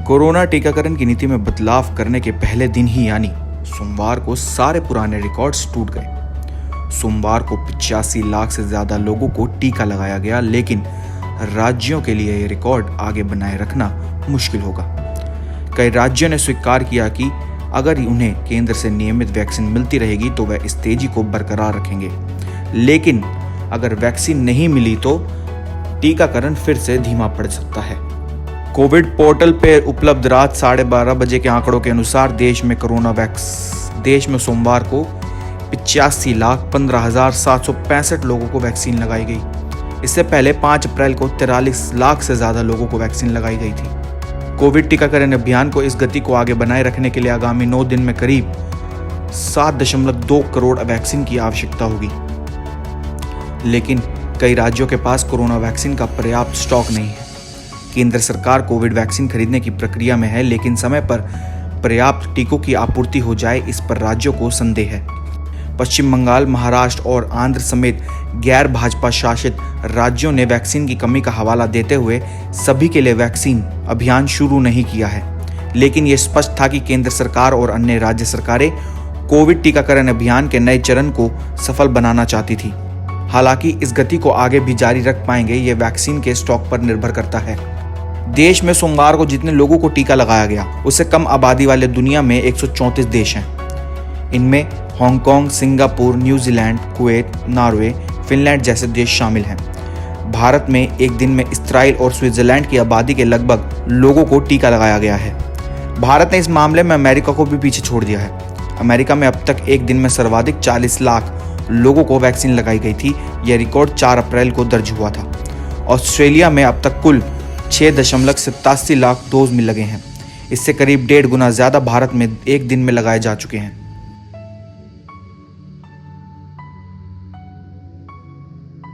Corona टीकाकरण की नीति में बदलाव करने के पहले दिन ही यानी सोमवार को सारे पुराने रिकॉर्ड्स टूट गए। सोमवार को 85 लाख से ज्यादा लोगों को टीका लगाया गया, लेकिन राज्यों के लिए ये रिकॉर्ड आगे बनाए रखना मुश्किल होगा। कई राज्यों ने स्वीकार किया कि अगर उन्हें केंद्र से नियमित वैक्सीन मिलती रहेगी तो वह इस तेजी को बरकरार रखेंगे, लेकिन अगर वैक्सीन नहीं मिली तो टीकाकरण फिर से धीमा पड़ सकता है। कोविड पोर्टल पर उपलब्ध रात 12:30 बजे के आंकड़ों के अनुसार देश में सोमवार को 85,15,765 लोगों को वैक्सीन लगाई गई। इससे पहले 5 अप्रैल को 43 लाख से ज्यादा लोगों को वैक्सीन लगाई गई थी। कोविड टीकाकरण अभियान को इस गति को आगे बनाए रखने के लिए आगामी 9 दिन में करीब 7.2 करोड़ वैक्सीन की आवश्यकता होगी, लेकिन कई राज्यों के पास कोरोना वैक्सीन का पर्याप्त स्टॉक नहीं है। केंद्र सरकार कोविड वैक्सीन खरीदने की प्रक्रिया में है, लेकिन समय पर पर्याप्त टीकों की आपूर्ति हो जाए इस पर राज्यों को संदेह है। पश्चिम बंगाल, महाराष्ट्र और आंध्र समेत गैर भाजपा शासित राज्यों ने वैक्सीन की कमी का हवाला देते हुए सभी के लिए वैक्सीन अभियान शुरू नहीं किया है, लेकिन यह स्पष्ट था कि केंद्र सरकार और अन्य राज्य सरकारें कोविड टीकाकरण अभियान के नए चरण को सफल बनाना चाहती थी। हालांकि इस गति को आगे भी जारी रख पाएंगे ये वैक्सीन के स्टॉक पर निर्भर करता है। देश में सोमवार को जितने लोगों को टीका लगाया गया उससे कम आबादी वाले दुनिया में 134 देश हैं। इनमें Hong Kong, Singapore, New Zealand, Kuwait, Norway, Finland जैसे देश शामिल हैं। भारत में एक दिन में इस्राइल और स्विट्जरलैंड की आबादी के लगभग लोगों को टीका लगाया गया है। भारत ने इस मामले में अमेरिका को भी पीछे छोड़ दिया है। अमेरिका में अब तक एक दिन में सर्वाधिक 40 लाख लोगों को वैक्सीन लगाई गई थी। यह रिकॉर्ड 4 अप्रैल को दर्ज हुआ था। ऑस्ट्रेलिया में अब तक कुल 6.87 लाख डोज मिल लगे हैं। इससे करीब 1.5 गुना ज्यादा भारत में एक दिन में लगाए जा चुके हैं।